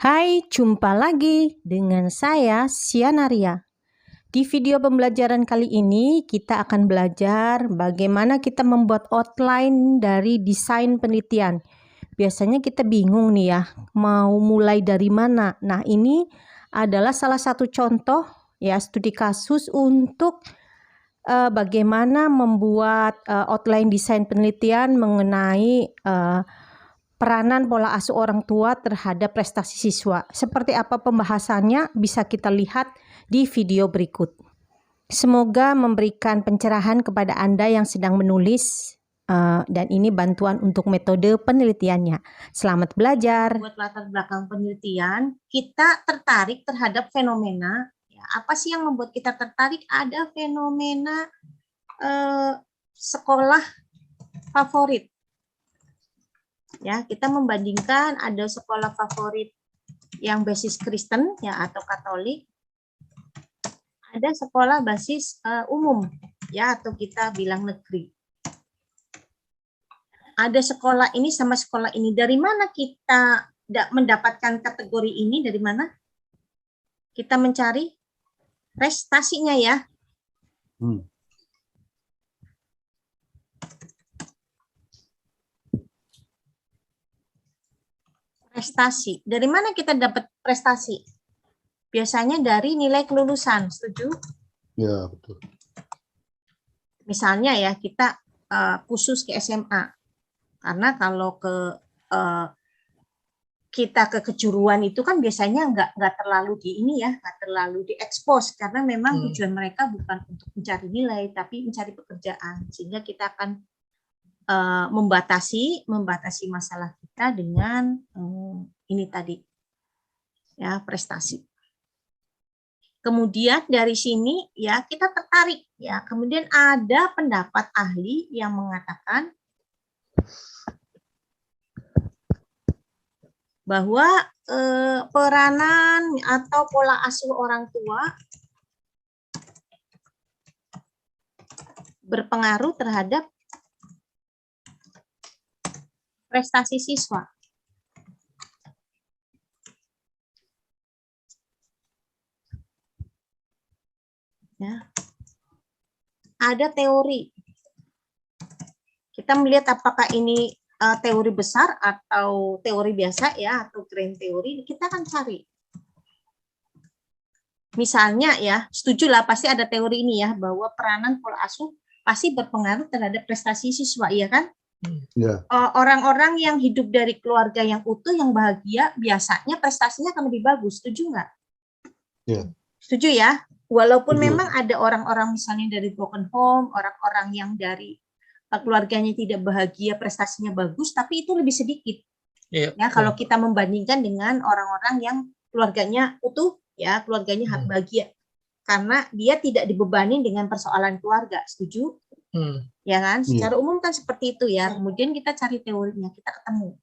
Hai, jumpa lagi dengan saya, Sianaria. Di video pembelajaran kali ini, kita akan belajar bagaimana kita membuat outline dari desain penelitian. Biasanya kita bingung nih ya, mau mulai dari mana. Nah, ini adalah salah satu contoh ya studi kasus untuk bagaimana membuat outline desain penelitian mengenai peranan pola asuh orang tua terhadap prestasi siswa. Seperti apa pembahasannya bisa kita lihat di video berikut. Semoga memberikan pencerahan kepada Anda yang sedang menulis dan ini bantuan untuk metode penelitiannya. Selamat belajar. Buat latar belakang penelitian, kita tertarik terhadap fenomena. Ya, apa sih yang membuat kita tertarik? Ada fenomena sekolah favorit. Ya, kita membandingkan ada sekolah favorit yang basis Kristen ya atau Katolik, ada sekolah basis umum ya atau kita bilang negeri. Ada sekolah ini sama sekolah ini. Dari mana kita mendapatkan kategori ini? Dari mana? Kita mencari prestasinya ya. Prestasi. Dari mana kita dapat prestasi? Biasanya dari nilai kelulusan. Setuju? Ya, betul. Misalnya ya, kita khusus ke SMA. Karena kalau kita ke kejuruan itu kan biasanya nggak terlalu nggak terlalu diekspos karena memang tujuan mereka bukan untuk mencari nilai tapi mencari pekerjaan, sehingga kita akan membatasi masalah kita dengan ini tadi ya, prestasi. Kemudian dari sini ya kita tertarik ya, kemudian ada pendapat ahli yang mengatakan bahwa peranan atau pola asuh orang tua berpengaruh terhadap prestasi siswa. Ya. Ada teori. Kita melihat apakah ini teori besar atau teori biasa ya atau grand teori, kita akan cari. Misalnya ya, setujulah pasti ada teori ini ya bahwa peranan pola asuh pasti berpengaruh terhadap prestasi siswa, iya kan? Ya. Orang-orang yang hidup dari keluarga yang utuh, yang bahagia, biasanya prestasinya akan lebih bagus. Setuju nggak? Ya. Setuju ya? Walaupun Setuju. memang ada orang-orang misalnya dari broken home, orang-orang yang dari keluarganya tidak bahagia, prestasinya bagus, tapi itu lebih sedikit. Ya, kalau kita membandingkan dengan orang-orang yang keluarganya utuh, ya keluarganya bahagia, karena dia tidak dibebani dengan persoalan keluarga. Setuju? Ya kan? Secara umum kan seperti itu ya. Kemudian kita cari teorinya, kita ketemu.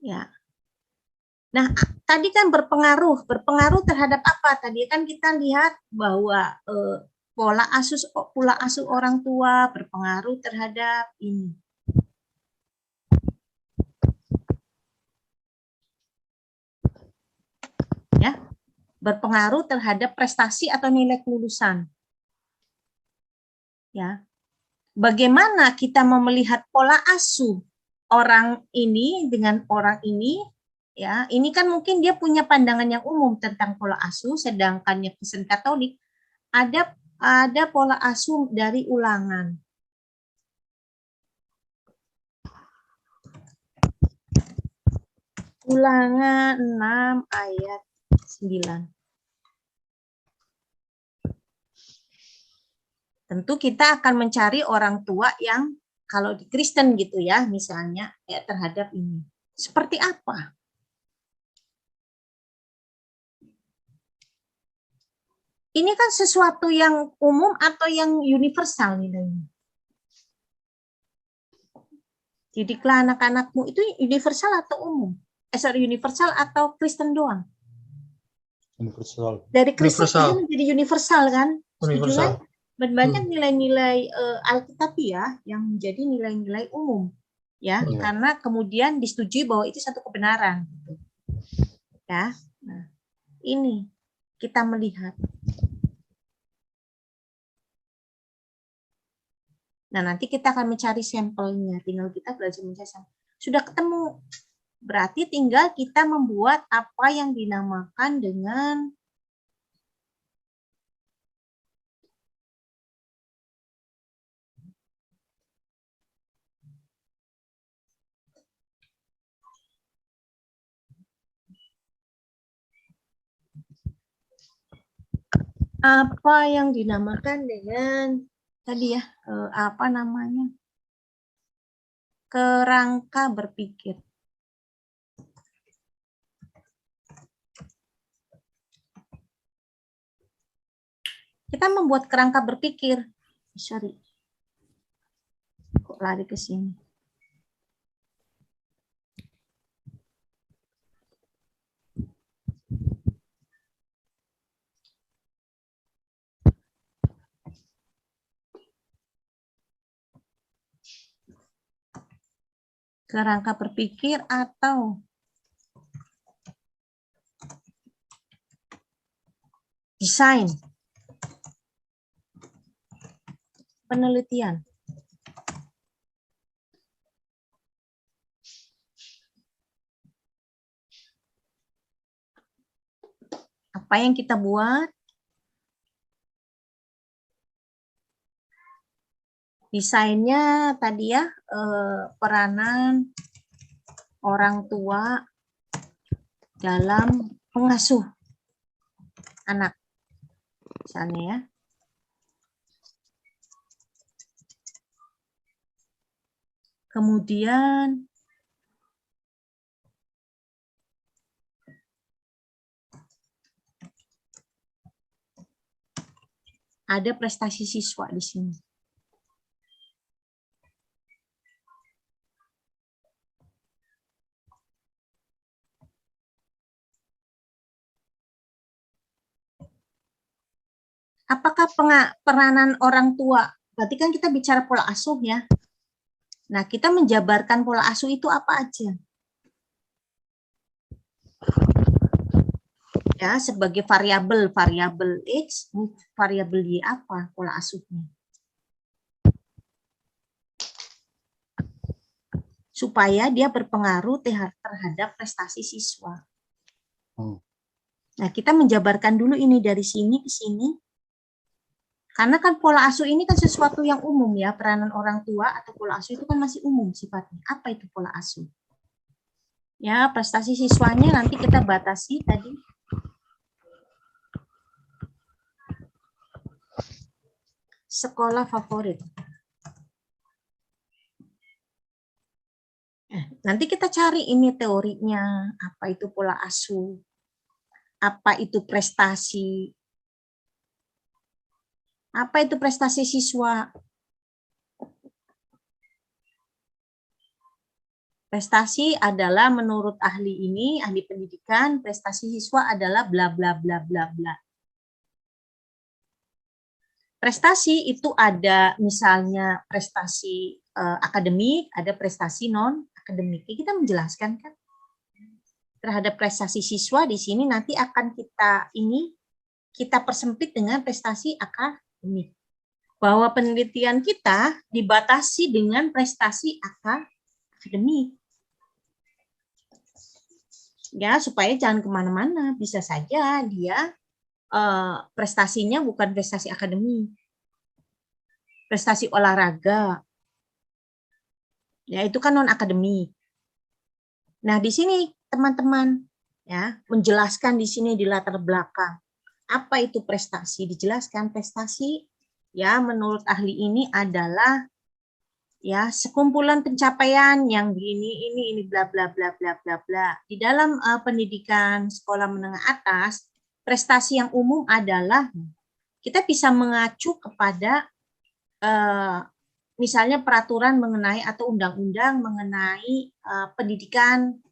Ya. Nah, tadi kan berpengaruh terhadap apa? Tadi kan kita lihat bahwa pola asuh orang tua berpengaruh terhadap ini. Ya, berpengaruh terhadap prestasi atau nilai kelulusan. Ya. Bagaimana kita melihat pola asuh orang ini dengan orang ini? Ya, ini kan mungkin dia punya pandangan yang umum tentang pola asuh, sedangkan yang Kristen Katolik ada pola asuh dari ulangan. Ulangan 6 ayat 9. Tentu kita akan mencari orang tua yang kalau di Kristen gitu ya, misalnya ya, terhadap ini. Seperti apa? Ini kan sesuatu yang umum atau yang universal nilainya. Didiklah anak-anakmu itu universal atau umum? Universal atau Kristen doang? Universal. Dari Kristen itu menjadi universal kan? Setuju kan? Banyak nilai-nilai Alkitab ya yang menjadi nilai-nilai umum. ya, Iya. karena kemudian disetujui bahwa itu satu kebenaran, gitu. Ya. Nah, ini kita melihat. Nah, nanti kita akan mencari sampelnya, tinggal kita belajar mencari sampel. Sudah ketemu, berarti tinggal kita membuat apa yang dinamakan dengan tadi ya, apa namanya, kerangka berpikir. Kita membuat kerangka berpikir. Sorry. Kok lari ke sini? Kerangka berpikir atau desain penelitian. Apa yang kita buat? Desainnya tadi ya, peranan orang tua dalam mengasuh anak, misalnya ya. Kemudian ada prestasi siswa di sini. Apakah peranan orang tua? Berarti kan kita bicara pola asuh ya. Nah, kita menjabarkan pola asuh itu apa aja? Ya, sebagai variabel X, variabel Y apa pola asuhnya? Supaya dia berpengaruh terhadap prestasi siswa. Nah, kita menjabarkan dulu ini dari sini ke sini. Karena kan pola asuh ini kan sesuatu yang umum ya, peranan orang tua atau pola asuh itu kan masih umum sifatnya. Apa itu pola asuh? Ya, prestasi siswanya nanti kita batasi tadi. Sekolah favorit. Nanti kita cari ini teorinya, apa itu pola asuh, apa itu prestasi, apa itu prestasi siswa. Prestasi adalah menurut ahli ini, ahli pendidikan, prestasi siswa adalah bla bla bla bla bla. Prestasi itu ada misalnya prestasi akademik, ada prestasi non akademik. Kita menjelaskan kan terhadap prestasi siswa di sini nanti akan kita persempit dengan prestasi akademik. Bahwa penelitian kita dibatasi dengan prestasi akademik. Ya, supaya jangan kemana-mana. Bisa saja dia prestasinya bukan prestasi akademik. Prestasi olahraga. Ya, itu kan non-akademik. Nah, di sini teman-teman ya menjelaskan di sini di latar belakang. Apa itu prestasi? Dijelaskan prestasi ya menurut ahli ini adalah ya sekumpulan pencapaian yang ini bla bla bla bla bla bla. Di dalam pendidikan sekolah menengah atas, prestasi yang umum adalah kita bisa mengacu kepada misalnya peraturan mengenai atau undang-undang mengenai pendidikan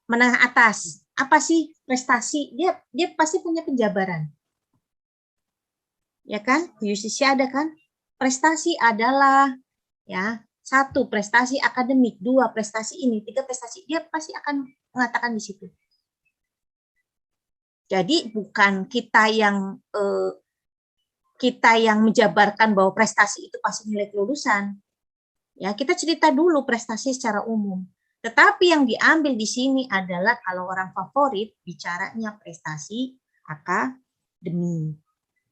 menengah atas. Apa sih prestasi? Dia pasti punya penjabaran. Ya kan? Di UCC ada kan? Prestasi adalah ya 1 prestasi akademik, 2 prestasi ini, 3 prestasi, dia pasti akan mengatakan di situ. Jadi bukan kita yang menjabarkan bahwa prestasi itu pasti nilai kelulusan. Ya, kita cerita dulu prestasi secara umum. Tetapi yang diambil di sini adalah kalau orang favorit bicaranya prestasi akademik.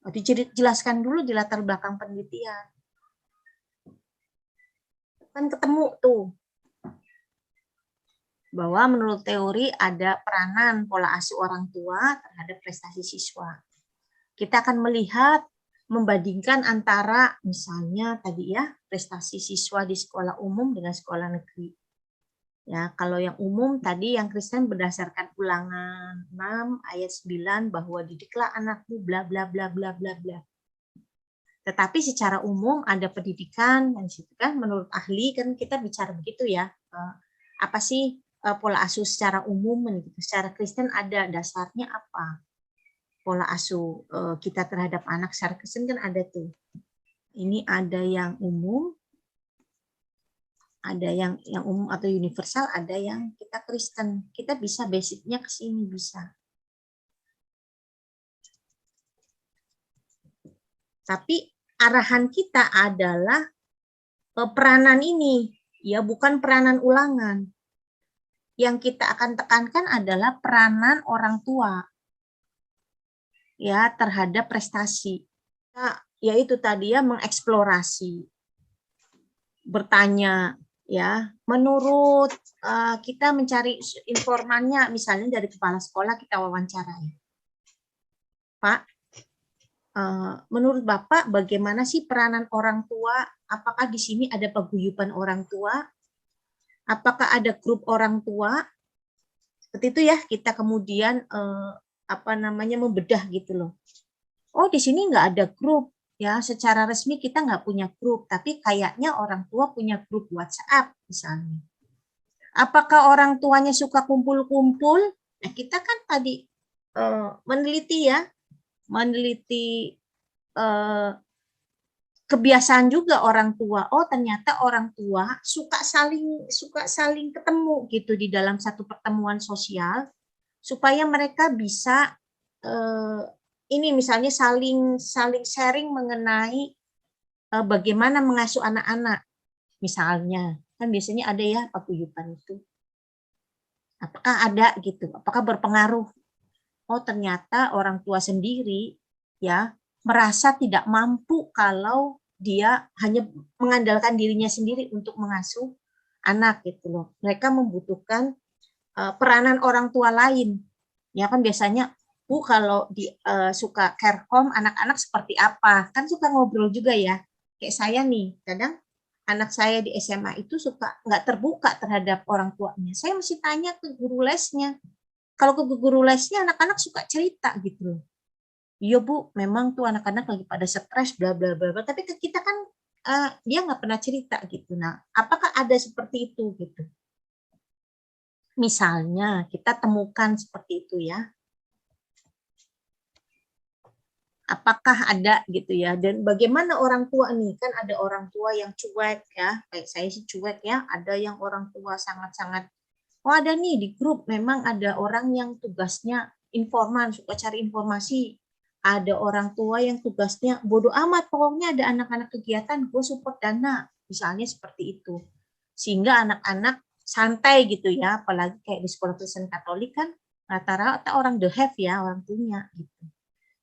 Dijelaskan dulu di latar belakang penelitian. Kan ketemu tuh bahwa menurut teori ada peranan pola asuh orang tua terhadap prestasi siswa. Kita akan melihat, membandingkan antara misalnya tadi ya prestasi siswa di sekolah umum dengan sekolah negeri. Ya, kalau yang umum tadi yang Kristen berdasarkan Ulangan 6 ayat 9 bahwa didiklah anakmu bla bla bla bla bla bla. Tetapi secara umum ada pendidikan dan situ kan menurut ahli kan kita bicara begitu ya. Apa sih pola asuh secara umum gitu. Secara Kristen ada dasarnya apa? Pola asuh kita terhadap anak secara Kristen kan ada tuh. Ini ada yang umum, ada yang umum atau universal, ada yang kita Kristen. Kita bisa basicnya ke sini bisa. Tapi arahan kita adalah peranan ini, ya bukan peranan ulangan. Yang kita akan tekankan adalah peranan orang tua, ya terhadap prestasi. Nah, yaitu tadi ya mengeksplorasi, bertanya. Ya, menurut kita mencari informannya, misalnya dari kepala sekolah kita wawancarai, Pak, menurut Bapak bagaimana sih peranan orang tua? Apakah di sini ada paguyuban orang tua? Apakah ada grup orang tua? Seperti itu ya, kita kemudian membedah gitu loh. Oh, di sini nggak ada grup. Ya, secara resmi kita nggak punya grup, tapi kayaknya orang tua punya grup WhatsApp misalnya. Apakah orang tuanya suka kumpul-kumpul? Nah, kita kan tadi meneliti kebiasaan juga orang tua. Oh, ternyata orang tua suka saling ketemu gitu di dalam satu pertemuan sosial supaya mereka bisa ini misalnya saling sharing mengenai bagaimana mengasuh anak-anak. Misalnya, kan biasanya ada ya paguyuban itu. Apakah ada gitu? Apakah berpengaruh? Oh, ternyata orang tua sendiri ya merasa tidak mampu kalau dia hanya mengandalkan dirinya sendiri untuk mengasuh anak gitu loh. Mereka membutuhkan peranan orang tua lain. Ya kan biasanya kalau suka care home anak-anak seperti apa? Kan suka ngobrol juga ya. Kayak saya nih, kadang anak saya di SMA itu suka nggak terbuka terhadap orang tuanya. Saya mesti tanya ke guru lesnya. Kalau ke guru lesnya anak-anak suka cerita gitu loh. Iya Bu, memang tuh anak-anak lagi pada stres bla bla bla. Tapi ke kita kan dia nggak pernah cerita gitu. Nah, apakah ada seperti itu gitu? Misalnya kita temukan seperti itu ya. Apakah ada gitu ya, dan bagaimana orang tua nih, kan ada orang tua yang cuek ya, kayak saya sih cuek ya, ada yang orang tua sangat-sangat, oh ada nih di grup memang ada orang yang tugasnya informan, suka cari informasi, ada orang tua yang tugasnya bodoh amat, pokoknya ada anak-anak kegiatan, gue support dana, misalnya seperti itu, sehingga anak-anak santai gitu ya, apalagi kayak di sekolah Kristen Katolik kan rata-rata orang the have ya, orang punya gitu.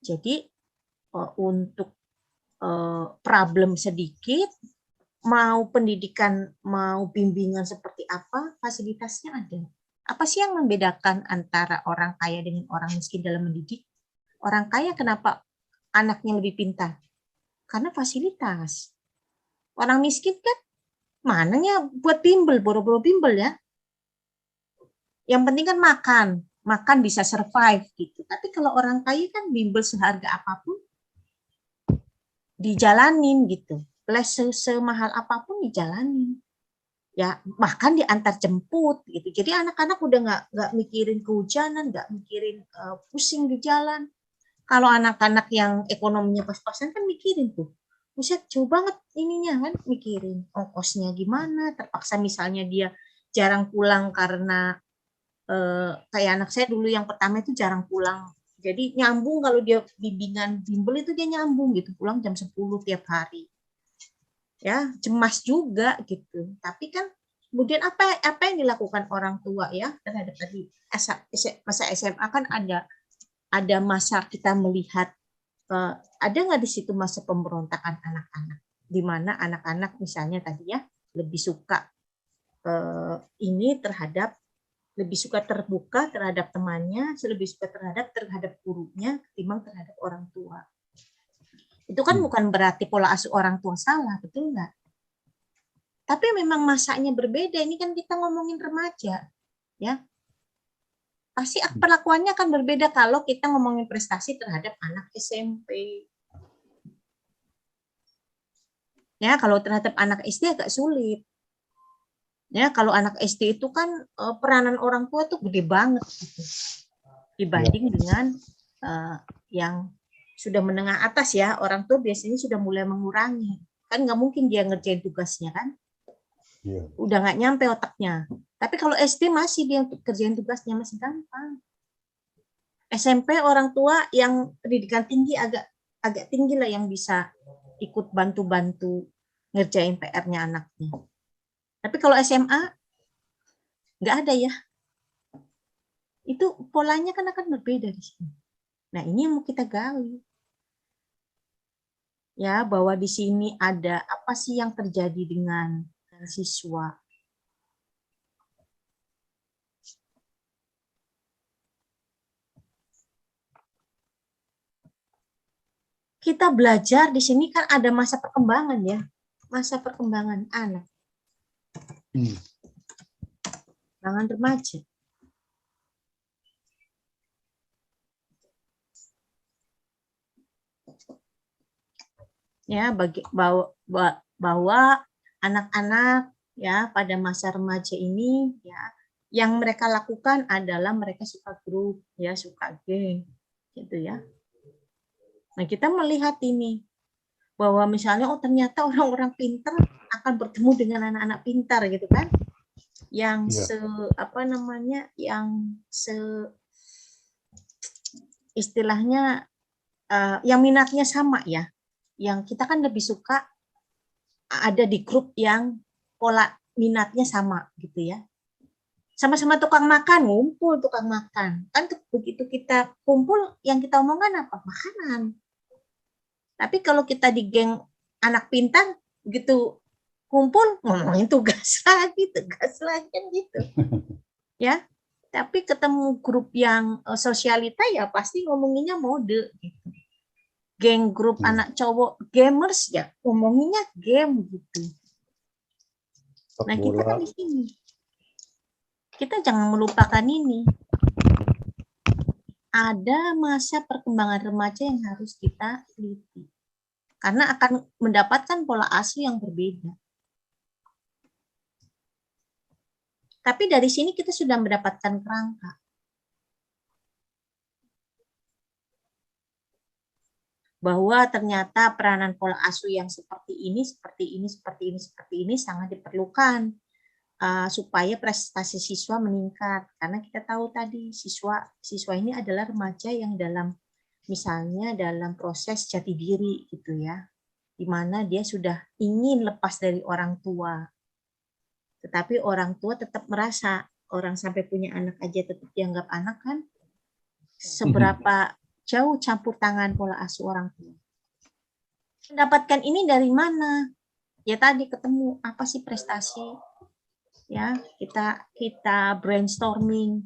Jadi untuk problem sedikit, mau pendidikan, mau bimbingan seperti apa, fasilitasnya ada. Apa sih yang membedakan antara orang kaya dengan orang miskin dalam mendidik? Orang kaya kenapa anaknya lebih pintar? Karena fasilitas. Orang miskin kan mananya buat bimbel, boro-boro bimbel ya. Yang penting kan makan bisa survive gitu. Tapi kalau orang kaya kan bimbel seharga apapun dijalanin gitu, les semahal apapun dijalanin, ya bahkan diantar jemput gitu. Jadi anak-anak udah nggak mikirin kehujanan, nggak mikirin pusing di jalan. Kalau anak-anak yang ekonominya pas-pasan kan mikirin tuh, buset jauh banget ininya kan, mikirin ongkosnya gimana, terpaksa misalnya dia jarang pulang karena kayak anak saya dulu yang pertama itu jarang pulang. Jadi nyambung kalau dia bimbingan bimbel itu dia nyambung gitu, pulang jam 10 tiap hari. Ya, cemas juga gitu. Tapi kan kemudian apa yang dilakukan orang tua ya terhadap tadi masa SMA kan ada masa kita melihat ada nggak di situ masa pemberontakan anak-anak, di mana anak-anak misalnya tadi ya lebih suka ini terhadap lebih suka terbuka terhadap temannya, lebih suka terhadap gurunya ketimbang terhadap orang tua. Itu kan bukan berarti pola asuh orang tua salah, betul nggak? Tapi memang masanya berbeda. Ini kan kita ngomongin remaja, ya. Pasti perlakuannya akan berbeda kalau kita ngomongin prestasi terhadap anak SMP. Ya, kalau terhadap anak SD agak sulit. Ya, kalau anak SD itu kan peranan orang tua tuh gede banget gitu. Dibanding dengan yang sudah menengah atas ya, orang tua biasanya sudah mulai mengurangi. Kan nggak mungkin dia ngerjain tugasnya kan. Udah nggak nyampe otaknya. Tapi kalau SD masih dia untuk kerjain tugasnya masih gampang. SMP orang tua yang pendidikan tinggi agak tinggi lah yang bisa ikut bantu-bantu ngerjain PR-nya anaknya. Tapi kalau SMA nggak ada ya. Itu polanya kan akan berbeda di sini. Nah, ini yang mau kita gali. Ya, bahwa di sini ada apa sih yang terjadi dengan siswa. Kita belajar di sini kan ada masa perkembangan ya. Masa perkembangan anak. Perkembangan remaja. Ya, bahwa anak-anak ya pada masa remaja ini ya yang mereka lakukan adalah mereka suka grup ya, suka geng gitu ya. Nah, kita melihat ini bahwa misalnya oh ternyata orang-orang pintar akan bertemu dengan anak-anak pintar gitu kan. Yang istilahnya yang minatnya sama ya. Yang kita kan lebih suka ada di grup yang pola minatnya sama gitu ya. Sama-sama tukang makan, ngumpul tukang makan. Kan begitu kita kumpul, yang kita omongkan apa? Makanan. Tapi kalau kita di geng anak pintar, gitu kumpul, ngomongin tugas lagi kan gitu. Ya, tapi ketemu grup yang sosialita ya pasti ngomonginnya mode gitu. Geng grup anak cowok gamers ya ngomonginnya game gitu. Nah, kita kan di sini. Kita jangan melupakan ini. Ada masa perkembangan remaja yang harus kita teliti. Karena akan mendapatkan pola asuh yang berbeda. Tapi dari sini kita sudah mendapatkan kerangka. Bahwa ternyata peranan pola asuh yang seperti ini sangat diperlukan. Supaya prestasi siswa meningkat, karena kita tahu tadi siswa ini adalah remaja yang misalnya dalam proses jati diri gitu ya, di mana dia sudah ingin lepas dari orang tua, tetapi orang tua tetap merasa orang sampai punya anak aja tetap dianggap anak kan, seberapa jauh campur tangan pola asuh orang tua. Mendapatkan ini dari mana? Ya tadi ketemu apa sih prestasi? Ya, kita brainstorming.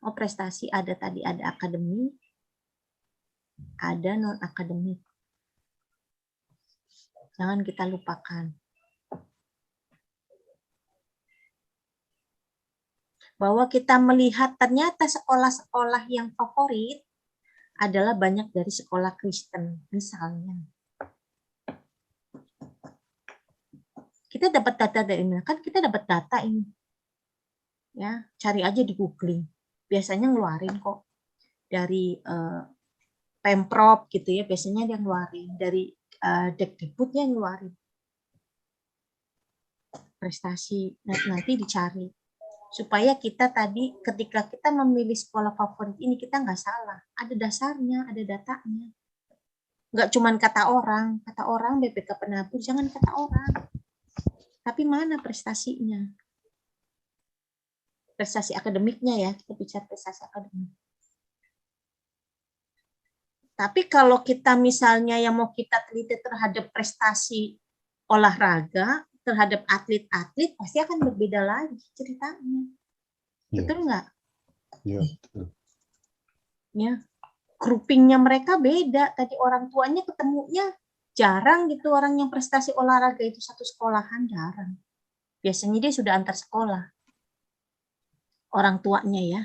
Oh, prestasi ada tadi, ada akademik, ada non akademik. Jangan kita lupakan. Bahwa kita melihat ternyata sekolah-sekolah yang favorit adalah banyak dari sekolah Kristen, misalnya. Kita dapat data dari mana? Kan kita dapat data ini. Ya, cari aja di googling. Biasanya ngeluarin kok dari Pemprov gitu ya, biasanya dia ngeluarin dari Dikbudnya ngeluarin prestasi, nanti dicari supaya kita tadi ketika kita memilih sekolah favorit ini kita nggak salah, ada dasarnya, ada datanya, nggak cuman kata orang BPK penabur, jangan kata orang, tapi mana prestasinya, prestasi akademiknya ya, kita bicara prestasi akademik. Tapi kalau kita misalnya yang mau kita teliti terhadap prestasi olahraga, terhadap atlet-atlet, pasti akan berbeda lagi ceritanya. Iya. Betul nggak? Iya, betul. Ya, groupingnya mereka beda. Tadi orang tuanya ketemunya jarang gitu, orang yang prestasi olahraga itu satu sekolahan jarang. Biasanya dia sudah antar sekolah. Orang tuanya ya,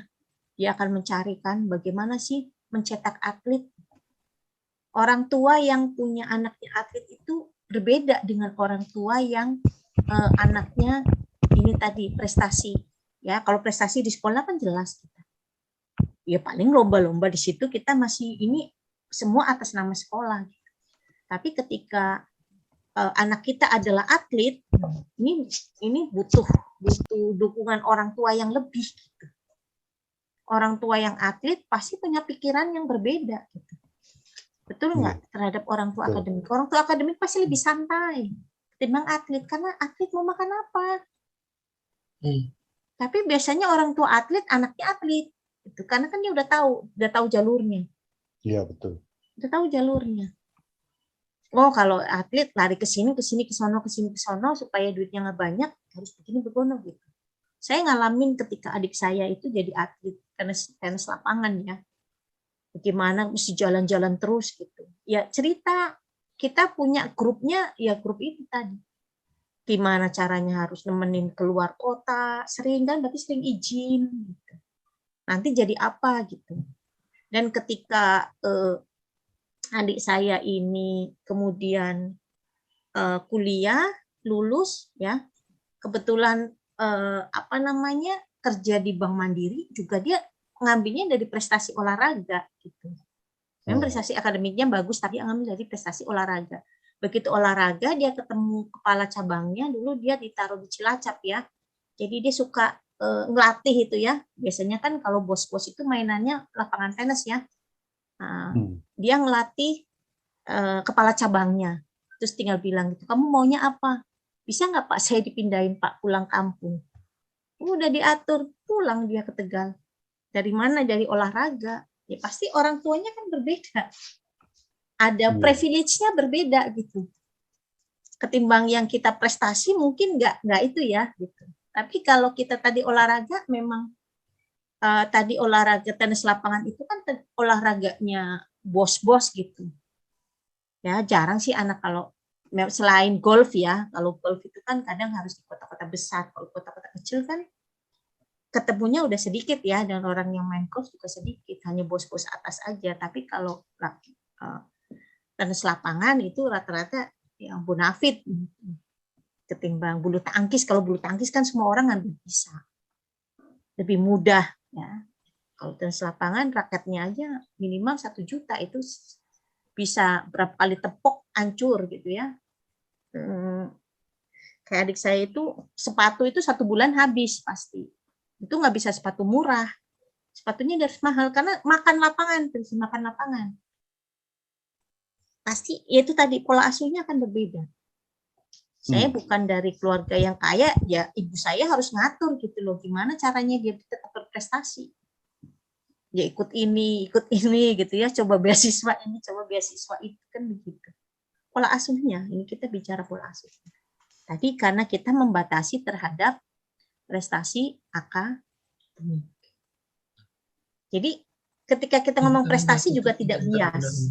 dia akan mencarikan bagaimana sih mencetak atlet. Orang tua yang punya anaknya atlet itu berbeda dengan orang tua yang anaknya ini tadi prestasi. Ya, kalau prestasi di sekolah kan jelas kita. Ya paling lomba-lomba di situ kita masih ini semua atas nama sekolah. Tapi ketika anak kita adalah atlet, ini butuh dukungan orang tua yang lebih. Gitu. Orang tua yang atlet pasti punya pikiran yang berbeda. Gitu. Betul nggak terhadap orang tua akademik? Orang tua akademik pasti lebih santai ketimbang atlet karena atlet mau makan apa. Tapi biasanya orang tua atlet anaknya atlet, itu karena kan dia udah tahu jalurnya. Iya betul. Udah tahu jalurnya. Oh kalau atlet lari ke sini ke sono supaya duitnya nggak banyak harus begini begono gitu. Saya ngalamin ketika adik saya itu jadi atlet tenis lapangan ya. Bagaimana mesti jalan-jalan terus gitu. Ya cerita kita punya grupnya ya grup itu tadi. Gimana caranya harus nemenin keluar kota, sering kan berarti sering izin gitu. Nanti jadi apa gitu. Dan ketika adik saya ini kemudian kuliah, lulus ya. Kebetulan kerja di Bank Mandiri juga dia ngambilnya dari prestasi olahraga gitu. Memang prestasi akademiknya bagus tapi ngambil dari prestasi olahraga. Begitu olahraga dia ketemu kepala cabangnya, dulu dia ditaruh di Cilacap ya. Jadi dia suka ngelatih itu ya. Biasanya kan kalau bos-bos itu mainannya lapangan tenis ya. Nah, dia ngelatih kepala cabangnya. Terus tinggal bilang gitu, kamu maunya apa? Bisa nggak Pak saya dipindahin Pak pulang kampung? Udah diatur, pulang dia ke Tegal. Dari mana? Dari olahraga. Ya pasti orang tuanya kan berbeda. Ada privilege-nya berbeda gitu. Ketimbang yang kita prestasi mungkin nggak itu ya gitu. Tapi kalau kita tadi olahraga memang tadi olahraga tenis lapangan itu kan olahraganya bos-bos gitu. Ya jarang sih anak kalau selain golf ya. Kalau golf itu kan kadang harus di kota-kota besar. Kalau kota-kota kecil kan ketemunya udah sedikit ya, dan orang yang main golf juga sedikit, hanya bos-bos atas aja. Tapi kalau tenis lapangan itu rata-rata yang bonafit ketimbang bulu tangkis. Kalau bulu tangkis kan semua orang ngambil bisa, lebih mudah ya. Kalau tenis lapangan raketnya aja minimal 1 juta, itu bisa berapa kali tepok hancur gitu ya. Kayak adik saya itu sepatu itu 1 bulan habis pasti. Itu nggak bisa sepatu murah, sepatunya harus mahal karena makan lapangan, pasti itu tadi pola asuhnya akan berbeda. Saya bukan dari keluarga yang kaya, ya ibu saya harus ngatur gitu loh, gimana caranya dia tetap berprestasi. Ya ikut ini gitu ya, coba beasiswa ini, coba beasiswa itu, kan begitu. Pola asuhnya, ini kita bicara pola asuh. Tadi karena kita membatasi terhadap prestasi akademik. Jadi ketika kita ngomong prestasi juga tidak bias.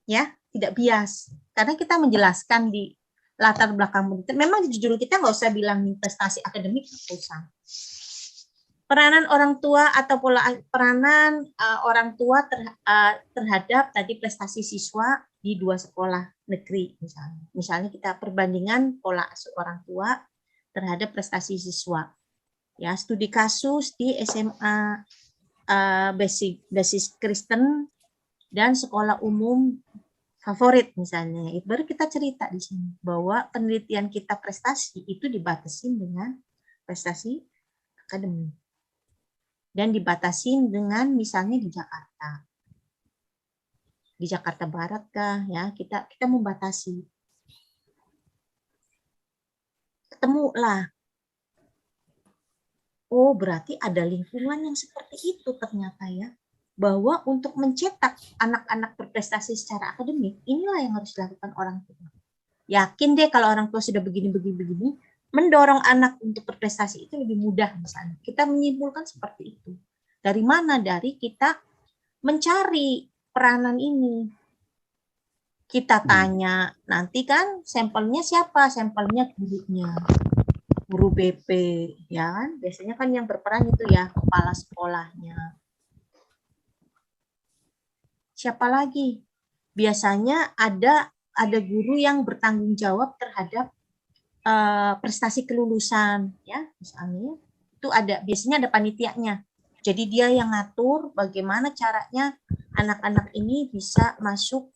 Ya, tidak bias. Karena kita menjelaskan di latar belakang pendidikan. Memang di judul kita nggak usah bilang prestasi akademik, nggak usah. Peranan orang tua atau peranan orang tua terhadap tadi prestasi siswa di 2 sekolah negeri misalnya. Misalnya kita perbandingan pola asuh orang tua terhadap prestasi siswa. Ya, studi kasus di SMA basis Kristen dan sekolah umum favorit misalnya, itu baru kita cerita di sini bahwa penelitian kita prestasi itu dibatasin dengan prestasi akademik dan dibatasin dengan misalnya di Jakarta Barat kah ya, kita membatasi, ketemulah, oh berarti ada lingkungan yang seperti itu ternyata ya, bahwa untuk mencetak anak-anak berprestasi secara akademik, inilah yang harus dilakukan orang tua. Yakin deh kalau orang tua sudah begini, mendorong anak untuk berprestasi itu lebih mudah misalnya. Kita menyimpulkan seperti itu. Dari mana? Dari kita mencari peranan ini. Kita tanya, nanti kan sampelnya siapa? Sampelnya gurunya. Guru BP, ya kan? Biasanya kan yang berperan itu ya, kepala sekolahnya. Siapa lagi? Biasanya ada guru yang bertanggung jawab terhadap prestasi kelulusan, ya misalnya itu biasanya ada panitianya. Jadi dia yang ngatur bagaimana caranya anak-anak ini bisa masuk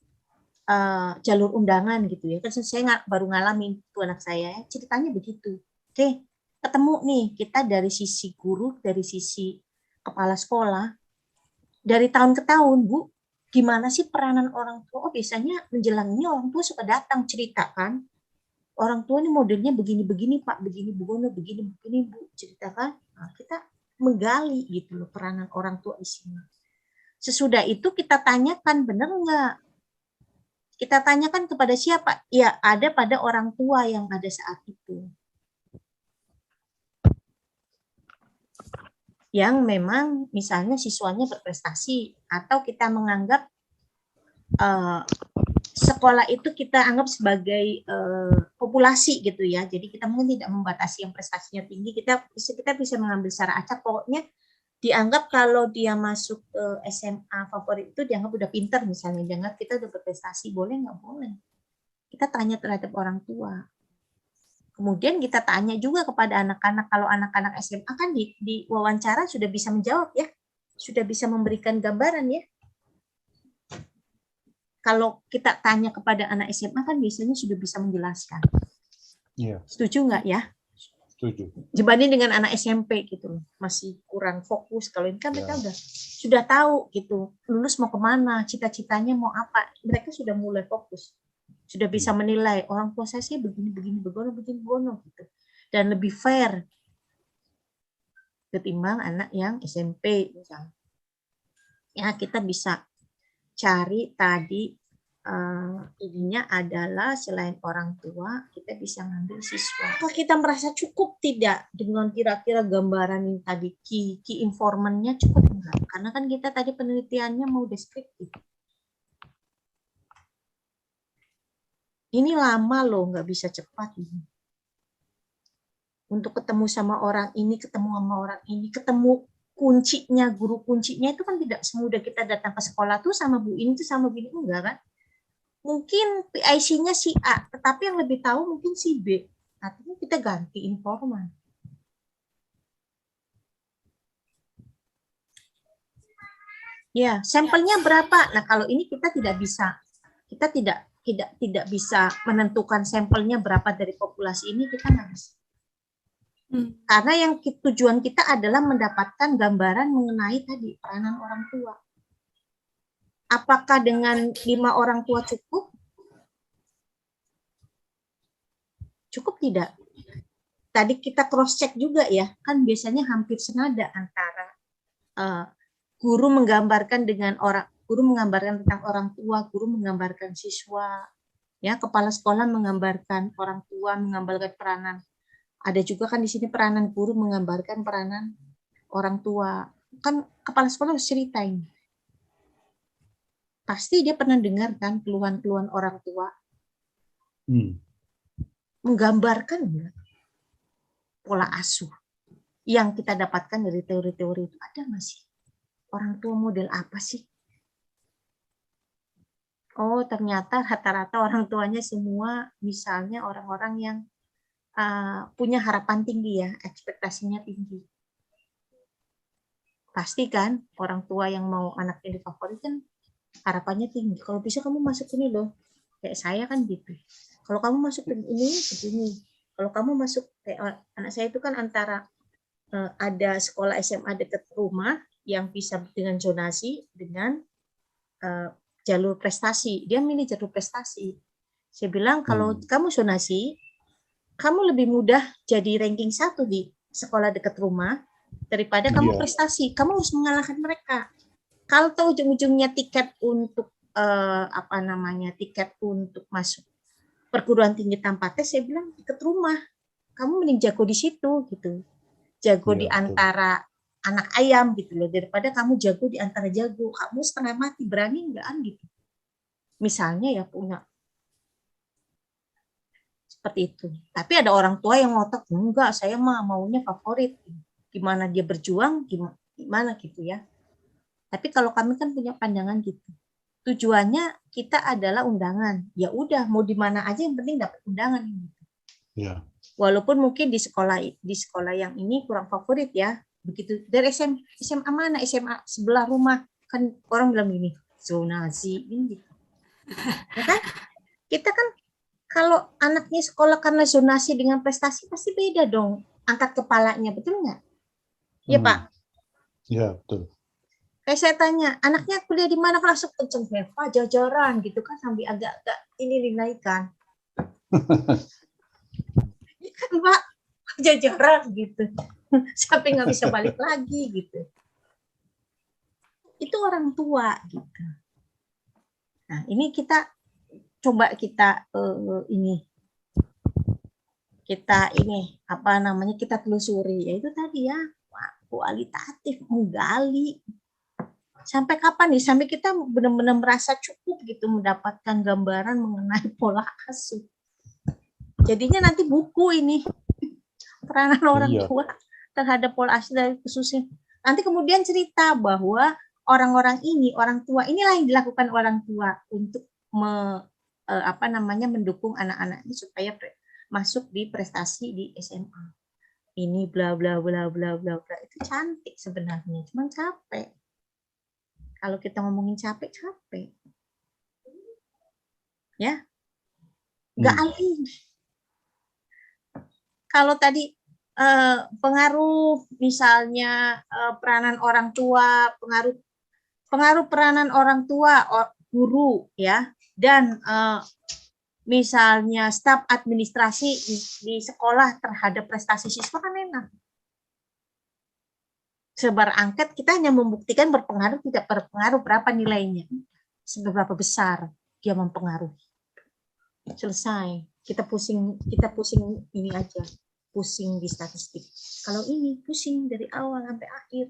jalur undangan gitu ya. Kan saya baru ngalamin tuh anak saya, ceritanya begitu. Oke, ketemu nih kita dari sisi guru, dari sisi kepala sekolah, dari tahun ke tahun, Bu. Gimana sih peranan orang tua? Oh, biasanya menjelang ini orang tua suka datang ceritakan. Orang tua ini modelnya begini-begini, Pak, begini Bu Gono, begini-begini Bu, ceritakan. Nah, kita menggali gitu loh peranan orang tua di sini. Sesudah itu kita tanyakan, benar nggak? Kita tanyakan kepada siapa? Ya, ada pada orang tua yang ada saat itu. Yang memang misalnya siswanya berprestasi, atau kita menganggap sekolah itu kita anggap sebagai populasi gitu ya. Jadi kita mungkin tidak membatasi yang prestasinya tinggi. Kita bisa mengambil secara acak. Pokoknya dianggap kalau dia masuk ke SMA favorit itu dianggap udah pinter misalnya. Dianggap kita udah berprestasi. Boleh nggak? Boleh. Kita tanya terhadap orang tua. Kemudian kita tanya juga kepada anak-anak. Kalau anak-anak SMA kan di wawancara sudah bisa menjawab ya. Sudah bisa memberikan gambaran ya. Kalau kita tanya kepada anak SMA kan biasanya sudah bisa menjelaskan. Iya. Setuju nggak ya? Setuju. Dibanding dengan anak SMP gitu, masih kurang fokus. Kalau ini kan mereka sudah tahu gitu, lulus mau kemana, cita-citanya mau apa. Mereka sudah mulai fokus, sudah bisa menilai orang tua saya sih begini begono gitu, dan lebih fair ketimbang anak yang SMP misalnya. Ya kita bisa cari tadi ininya adalah selain orang tua, kita bisa ngambil siswa. Apakah kita merasa cukup tidak dengan kira-kira gambaran ini tadi, key informannya cukup enggak? Karena kan kita tadi penelitiannya mau deskriptif. Ini lama loh, nggak bisa cepat ini. Untuk ketemu sama orang ini, ketemu kuncinya, guru kuncinya itu kan tidak semudah kita datang ke sekolah tuh sama Bu ini tuh sama Bu ini, enggak kan? Mungkin PIC-nya si A, tetapi yang lebih tahu mungkin si B. Artinya kita ganti informan. Ya, sampelnya berapa? Nah, kalau ini kita tidak bisa menentukan sampelnya berapa dari populasi ini, kita nggak bisa. Karena yang tujuan kita adalah mendapatkan gambaran mengenai tadi peranan orang tua. Apakah dengan 5 orang tua cukup? Cukup tidak? Tadi kita cross check juga ya, kan biasanya hampir senada antara guru menggambarkan tentang orang tua, guru menggambarkan siswa, ya kepala sekolah menggambarkan orang tua, menggambarkan peranan. Ada juga kan di sini peranan guru menggambarkan peranan orang tua. Kan kepala sekolah harus ceritain. Pasti dia pernah dengar kan keluhan-keluhan orang tua. Menggambarkan pola asuh yang kita dapatkan dari teori-teori itu. Ada nggak sih? Orang tua model apa sih? Oh, ternyata rata-rata orang tuanya semua misalnya orang-orang yang punya harapan tinggi ya, ekspektasinya tinggi. Pasti kan orang tua yang mau anaknya difavorit kan harapannya tinggi. Kalau bisa kamu masuk ini loh, kayak saya kan gitu. Kalau kamu masuk ini begini. Kalau kamu masuk kayak anak saya itu kan antara ada sekolah SMA dekat rumah yang bisa dengan zonasi dengan jalur prestasi. Dia milih jalur prestasi. Saya bilang kalau kamu zonasi, kamu lebih mudah jadi ranking 1 di sekolah dekat rumah daripada kamu prestasi. Kamu harus mengalahkan mereka. Kalau tahu ujung-ujungnya tiket untuk tiket untuk masuk perguruan tinggi tanpa tes, saya bilang dekat rumah. Kamu mending jago di situ gitu. Jago di antara anak ayam gitu loh, daripada kamu jago di antara jago. Kamu setengah mati, berani enggak gitu. Misalnya ya punya seperti itu. Tapi ada orang tua yang ngotot, enggak, saya mah maunya favorit. Gimana dia berjuang, gimana gitu ya. Tapi kalau kami kan punya pandangan gitu. Tujuannya kita adalah undangan. Ya udah, mau di mana aja yang penting dapat undangan. Ya. Walaupun mungkin di sekolah yang ini kurang favorit ya. Begitu dari SMA mana? SMA sebelah rumah. Kan orang bilang gini, zonasi ini gitu. Ya kan? Kita kan kalau anaknya sekolah karena zonasi dengan prestasi pasti beda dong angkat kepalanya, betul nggak? Iya Pak. Ya betul. Kayak saya tanya, anaknya kuliah di mana? Kan langsung kenceng Pak, jajaran gitu kan sambil agak-agak ini dinaikkan. Iya kan Pak, jajaran gitu. Sampai nggak bisa balik lagi gitu. Itu orang tua gitu. Nah ini kita coba kita kita telusuri, yaitu tadi ya kualitatif, menggali sampai kapan nih, sampai kita benar-benar merasa cukup gitu mendapatkan gambaran mengenai pola asuh. Jadinya nanti buku ini peranan orang tua terhadap pola asuh dari khususnya. Nanti kemudian cerita bahwa orang-orang ini, orang tua inilah yang dilakukan orang tua untuk mendukung anak-anak ini supaya masuk di prestasi di SMA. Ini bla bla bla bla bla bla. Itu cantik sebenarnya, cuman capek. Kalau kita ngomongin capek. Ya. Nggak alih. Kalau tadi pengaruh misalnya peranan orang tua, pengaruh peranan orang tua, guru ya, dan misalnya staf administrasi di sekolah terhadap prestasi siswa kan enak. Sebar angket kita hanya membuktikan berpengaruh tidak berpengaruh, berapa nilainya, seberapa besar dia mempengaruhi. Selesai. Kita pusing ini aja, pusing di statistik. Kalau ini pusing dari awal sampai akhir.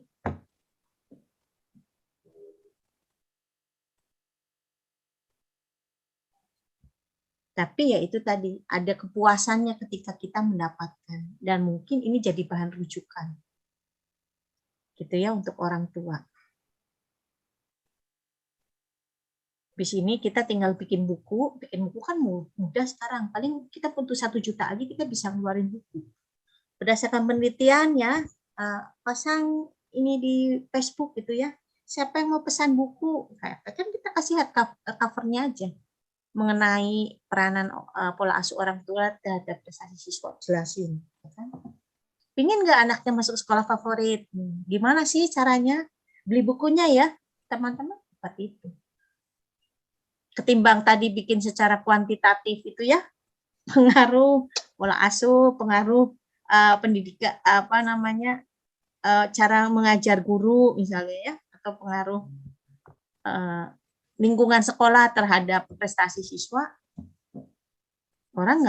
Tapi ya itu tadi, ada kepuasannya ketika kita mendapatkan, dan mungkin ini jadi bahan rujukan gitu ya untuk orang tua. Di sini kita tinggal bikin buku kan mudah sekarang, paling kita butuh 1 juta aja kita bisa ngeluarin buku. Berdasarkan penelitian ya, pasang ini di Facebook gitu ya, siapa yang mau pesan buku, kan kita kasih covernya aja mengenai peranan pola asuh orang tua terhadap prestasi siswa, jelasin. Pingin nggak anaknya masuk sekolah favorit? Gimana sih caranya? Beli bukunya ya, teman-teman. Seperti itu. Ketimbang tadi bikin secara kuantitatif itu ya, pengaruh pola asuh, pengaruh pendidikan, cara mengajar guru misalnya ya, atau pengaruh lingkungan sekolah terhadap prestasi siswa, orang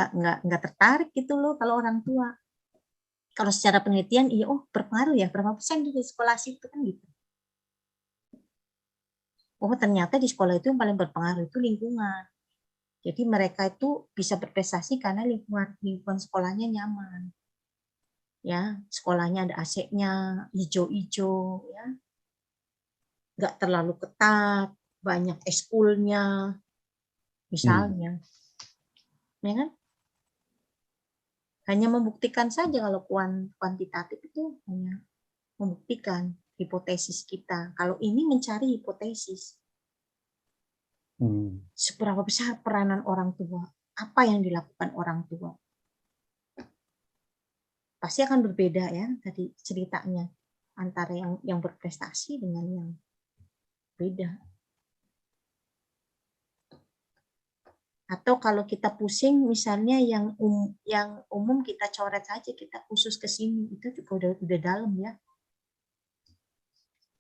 nggak tertarik gitu loh kalau orang tua. Kalau secara penelitian, iya, berpengaruh ya, berapa persen di sekolah situ kan gitu. Oh ternyata di sekolah itu yang paling berpengaruh itu lingkungan. Jadi mereka itu bisa berprestasi karena lingkungan sekolahnya nyaman. Ya, sekolahnya ada AC-nya, hijau-hijau, ya, nggak terlalu ketat, banyak ekskulnya, misalnya. Ya kan? Hanya membuktikan saja kalau kuantitatif itu hanya membuktikan hipotesis kita. Kalau ini mencari hipotesis. Seberapa besar peranan orang tua? Apa yang dilakukan orang tua? Pasti akan berbeda ya tadi ceritanya antara yang berprestasi dengan yang beda. Atau kalau kita pusing misalnya yang umum kita coret saja, kita khusus ke sini, itu juga udah dalam ya.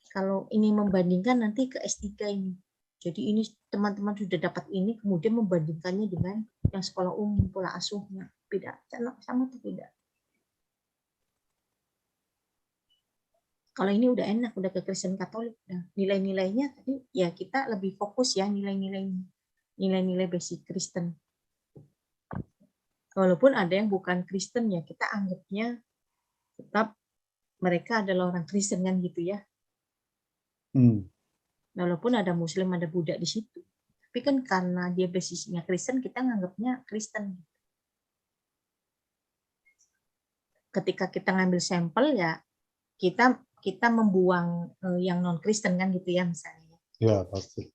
Kalau ini membandingkan nanti ke S3 ini. Jadi ini teman-teman sudah dapat ini, kemudian membandingkannya dengan yang sekolah umum, pola asuhnya. Beda, sama tuh beda. Kalau ini udah enak, udah ke Kristen Katolik. Nah, nilai-nilainya tadi ya kita lebih fokus ya nilai-nilainya. Nilai-nilai basic Kristen. Walaupun ada yang bukan Kristen ya, kita anggapnya tetap mereka adalah orang Kristen kan gitu ya. Walaupun ada Muslim, ada Buddha di situ. Tapi kan karena dia basisnya Kristen, kita nganggapnya Kristen. Ketika kita ngambil sampel ya, kita membuang yang non Kristen kan gitu ya misalnya. Ya pasti.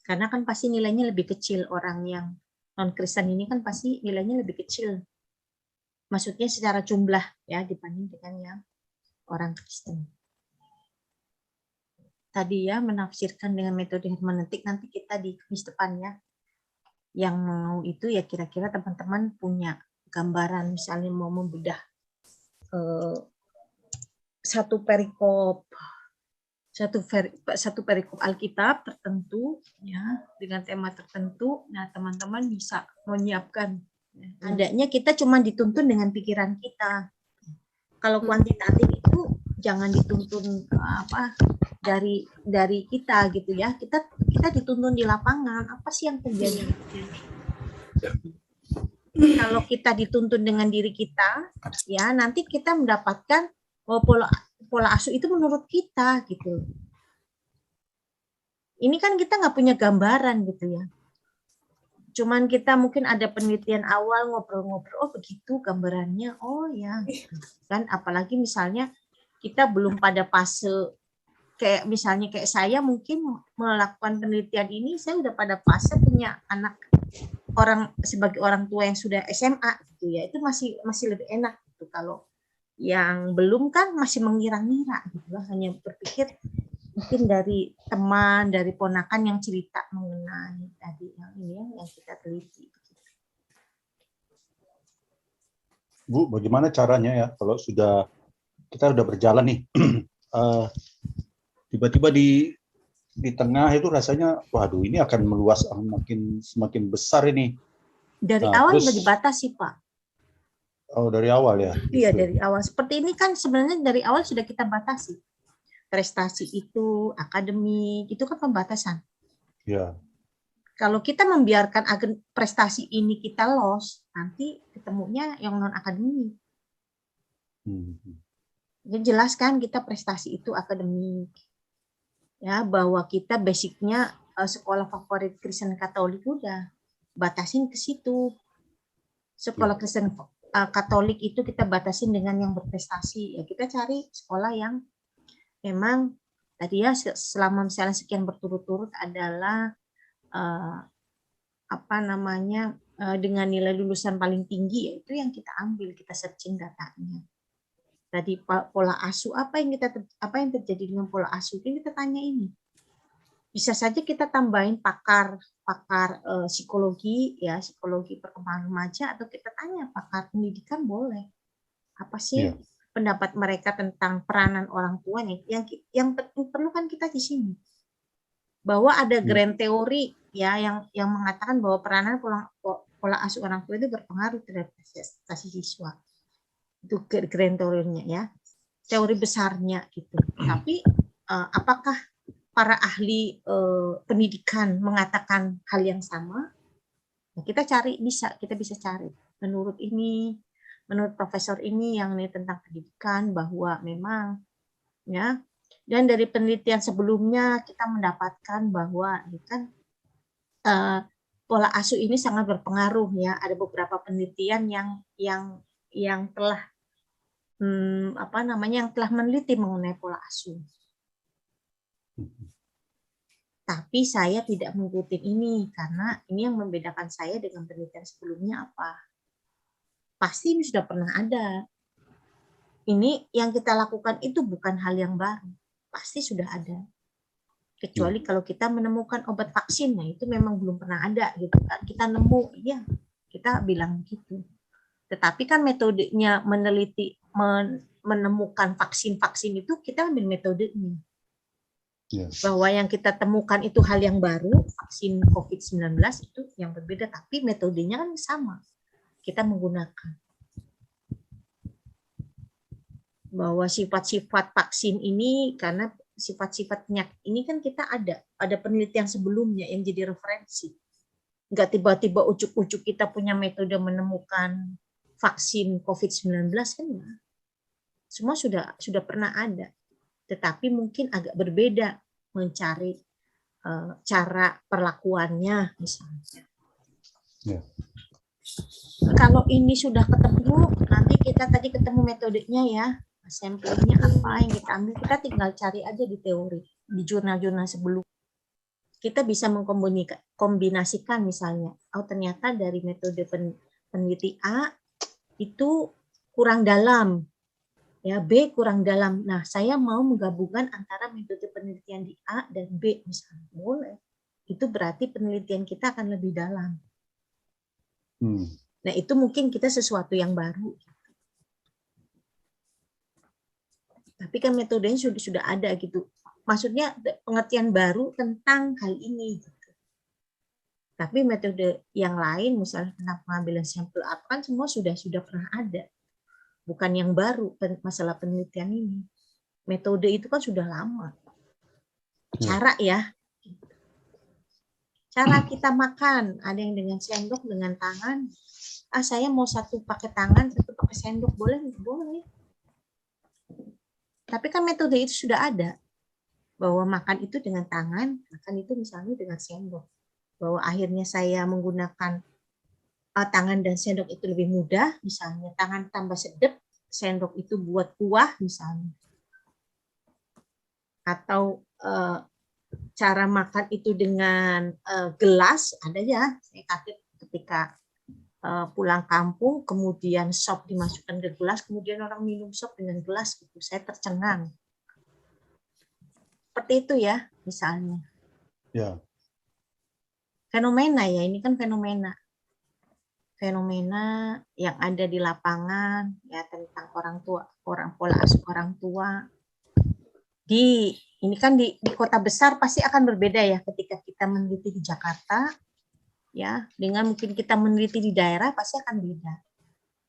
Karena kan pasti nilainya lebih kecil, orang yang non Kristen ini kan pasti nilainya lebih kecil. Maksudnya secara jumlah ya dibanding dengan yang orang Kristen. Tadi ya menafsirkan dengan metode hermeneutik, nanti kita di kuis depan ya. Yang mau itu ya kira-kira teman-teman punya gambaran misalnya mau membedah satu perikop Alkitab tertentu ya dengan tema tertentu. Nah, teman-teman bisa menyiapkan. Adanya kita cuma dituntun dengan pikiran kita. Kalau kuantitatif itu jangan dituntun dari kita gitu ya. Kita dituntun di lapangan, apa sih yang terjadi? Kalau kita dituntun dengan diri kita, ya nanti kita mendapatkan pola asuh itu menurut kita gitu. Ini kan kita nggak punya gambaran gitu ya. Cuman kita mungkin ada penelitian awal ngobrol-ngobrol, oh begitu gambarannya, oh ya. Kan apalagi misalnya kita belum pada fase kayak misalnya kayak saya mungkin melakukan penelitian ini, saya udah pada fase punya anak sebagai orang tua yang sudah SMA gitu ya, itu masih lebih enak gitu. Kalau yang belum kan masih mengira-ngira gitu lah, hanya berpikir mungkin dari teman, dari ponakan yang cerita mengenai tadi yang ini yang kita teliti. Bu, bagaimana caranya ya kalau kita sudah berjalan nih, tiba-tiba di tengah itu rasanya, waduh ini akan meluas, semakin besar ini. Dari awal sudah dibatasi, Pak. Oh, dari awal ya? Iya, dari awal. Seperti ini kan sebenarnya dari awal sudah kita batasi. Prestasi itu, akademik, itu kan pembatasan. Ya. Kalau kita membiarkan prestasi ini kita loss, nanti ketemunya yang non-akademik. Jadi jelas kan kita prestasi itu akademik. Ya, bahwa kita basicnya sekolah favorit Kristen Katolik udah batasin ke situ. Sekolah Kristen Katolik itu kita batasin dengan yang berprestasi. Ya kita cari sekolah yang memang tadi ya selama misalnya sekian berturut-turut adalah dengan nilai lulusan paling tinggi, yaitu yang kita ambil, kita searching datanya. Tadi pola asuh apa yang terjadi dengan pola asuh ini kita tanya ini. Bisa saja kita tambahin pakar psikologi ya, psikologi perkembangan remaja, atau kita tanya pakar pendidikan boleh. Apa sih pendapat mereka tentang peranan orang tua nih? Yang perlu kan kita di sini. Bahwa ada grand teori ya yang mengatakan bahwa peranan pola asuh orang tua itu berpengaruh terhadap prestasi siswa. Itu grand teorinya ya. Teori besarnya gitu. Tapi apakah para ahli pendidikan mengatakan hal yang sama? Nah, kita bisa cari. Menurut profesor ini yang ini tentang pendidikan bahwa memang ya, dan dari penelitian sebelumnya kita mendapatkan bahwa kan pola asuh ini sangat berpengaruh ya. Ada beberapa penelitian yang telah yang telah meneliti mengenai pola asuh. Tapi saya tidak mengikuti ini karena ini yang membedakan saya dengan penelitian sebelumnya apa? Pasti ini sudah pernah ada. Ini yang kita lakukan itu bukan hal yang baru. Pasti sudah ada. Kecuali kalau kita menemukan obat vaksin, nah itu memang belum pernah ada gitu kan. Kita nemu, ya kita bilang gitu. Tetapi kan metodenya meneliti, menemukan vaksin-vaksin itu kita ambil metodenya. Bahwa yang kita temukan itu hal yang baru, vaksin COVID-19 itu yang berbeda, tapi metodenya kan sama. Kita menggunakan. Bahwa sifat-sifat vaksin ini, karena sifat-sifat penyakit ini kan kita ada penelitian sebelumnya yang jadi referensi. Nggak tiba-tiba ujuk-ujuk kita punya metode menemukan vaksin COVID-19 kan ya. Semua sudah pernah ada. Tetapi mungkin agak berbeda mencari cara perlakuannya misalnya. Kalau ini sudah ketemu, nanti kita tadi ketemu metodenya ya, sampelnya apa yang kita ambil, kita tinggal cari aja di teori, di jurnal-jurnal sebelum. Kita bisa mengkombinasikan misalnya, ternyata dari metode peneliti A itu kurang dalam, ya B kurang dalam. Nah, saya mau menggabungkan antara metode penelitian di A dan B misalnya. Boleh. Itu berarti penelitian kita akan lebih dalam. Nah, itu mungkin kita sesuatu yang baru. Tapi kan metodenya sudah ada gitu. Maksudnya pengertian baru tentang hal ini. Gitu. Tapi metode yang lain, misalnya tentang pengambilan sampel apa kan semua sudah pernah ada. Bukan yang baru masalah penelitian ini. Metode itu kan sudah lama. Cara ya. Cara kita makan, ada yang dengan sendok, dengan tangan. Saya mau satu pakai tangan, satu pakai sendok, boleh? Boleh. Tapi kan metode itu sudah ada. Bahwa makan itu dengan tangan, makan itu misalnya dengan sendok. Bahwa akhirnya saya menggunakan tangan dan sendok itu lebih mudah, misalnya tangan tambah sedep, sendok itu buat kuah misalnya. Atau cara makan itu dengan gelas, ada ya. Saya kaget ketika pulang kampung, kemudian sop dimasukkan ke gelas, kemudian orang minum sop dengan gelas, gitu. Saya tercengang. Seperti itu ya, misalnya. Ya. Fenomena ya, ini kan fenomena yang ada di lapangan ya tentang orang tua, pola asuh orang tua. Ini kan di kota besar pasti akan berbeda ya ketika kita meneliti di Jakarta ya dengan mungkin kita meneliti di daerah pasti akan beda.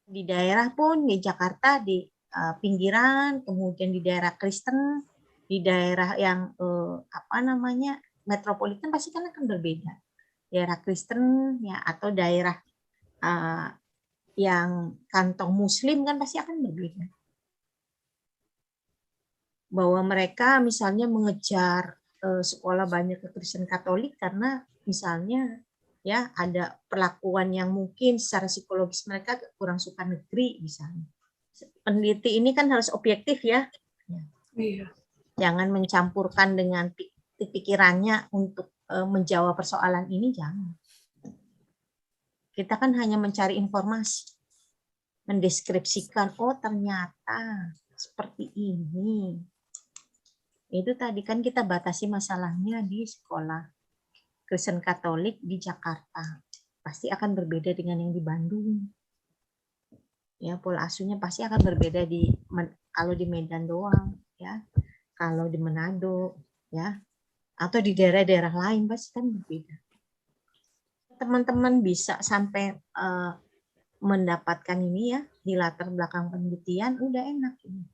Di daerah pun di Jakarta di pinggiran, kemudian di daerah Kristen, di daerah yang metropolitan pasti kan akan berbeda. Daerah Kristen ya atau daerah yang kantong Muslim kan pasti akan berbeda. Bahwa mereka misalnya mengejar sekolah banyak ke Kristen Katolik karena misalnya ya ada perlakuan yang mungkin secara psikologis mereka kurang suka negeri misalnya. Peneliti ini kan harus objektif ya. Iya. Jangan mencampurkan dengan pikirannya untuk menjawab persoalan ini, jangan. Kita kan hanya mencari informasi, mendeskripsikan, oh ternyata seperti ini. Itu tadi kan kita batasi masalahnya di sekolah Kristen Katolik di Jakarta. Pasti akan berbeda dengan yang di Bandung. Ya, pola asuhnya pasti akan berbeda kalau di Medan doang, ya. Kalau di Manado, ya. Atau di daerah-daerah lain pasti kan berbeda. Teman-teman bisa sampai mendapatkan ini ya di latar belakang penelitian udah enak ini.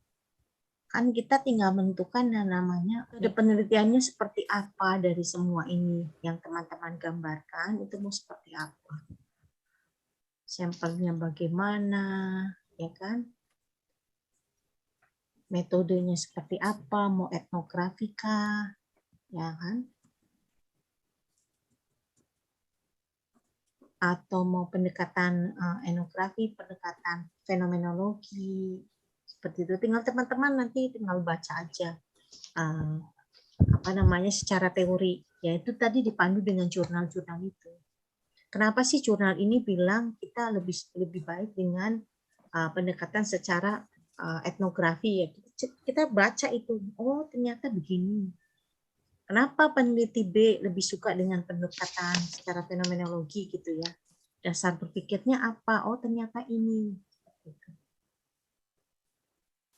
Kan kita tinggal menentukan yang namanya penelitiannya seperti apa dari semua ini yang teman-teman gambarkan itu mau seperti apa. Sampelnya bagaimana, ya kan? Metodenya seperti apa, mau etnografika, ya kan? Atau mau pendekatan etnografi, pendekatan fenomenologi, Seperti itu. Tinggal teman-teman nanti tinggal baca aja secara teori, yaitu tadi dipandu dengan jurnal-jurnal itu. Kenapa sih jurnal ini bilang kita lebih baik dengan pendekatan secara etnografi ya? Kita baca itu, oh ternyata begini. Kenapa peneliti B lebih suka dengan pendekatan secara fenomenologi gitu ya? Dasar berpikirnya apa? Oh ternyata ini.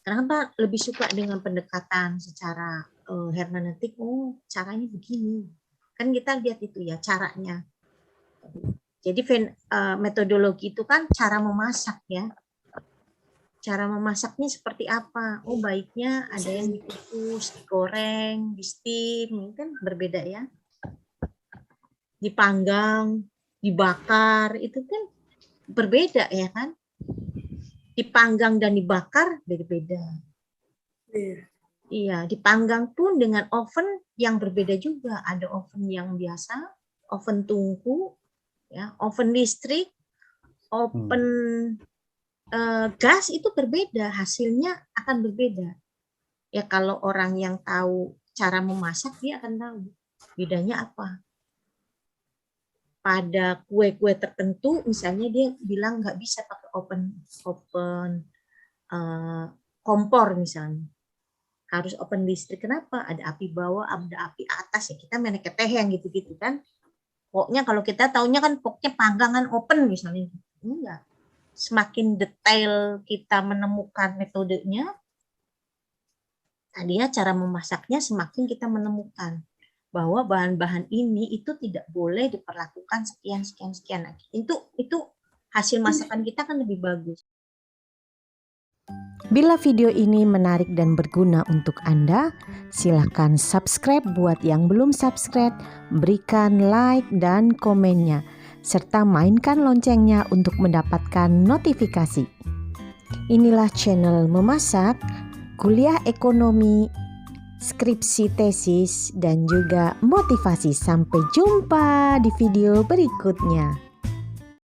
Kenapa lebih suka dengan pendekatan secara hermeneutik? Oh caranya begini. Kan kita lihat itu ya caranya. Jadi metodologi itu kan cara memasak ya. Cara memasaknya seperti apa? Oh baiknya ada yang dikukus, digoreng, di steam, kan berbeda ya. Dipanggang, dibakar, itu kan berbeda ya kan. Dipanggang dan dibakar berbeda. Iya, dipanggang pun dengan oven yang berbeda juga. Ada oven yang biasa, oven tungku, ya, oven listrik, oven gas itu berbeda, hasilnya akan berbeda. Ya kalau orang yang tahu cara memasak dia akan tahu bedanya apa. Pada kue-kue tertentu misalnya dia bilang nggak bisa pakai oven kompor misalnya, harus oven listrik. Kenapa? Ada api bawah, ada api atas ya, kita main keteh yang gitu-gitu kan. Pokoknya kalau kita taunya kan pokoknya panggangan oven misalnya, enggak. Semakin detail kita menemukan metodenya, tadinya cara memasaknya semakin kita menemukan bahwa bahan-bahan ini itu tidak boleh diperlakukan sekian. Itu hasil masakan kita kan lebih bagus. Bila video ini menarik dan berguna untuk Anda, silakan subscribe buat yang belum subscribe, berikan like dan komennya, serta mainkan loncengnya untuk mendapatkan notifikasi. Inilah channel memasak, kuliah ekonomi, skripsi tesis, dan juga motivasi. Sampai jumpa di video berikutnya.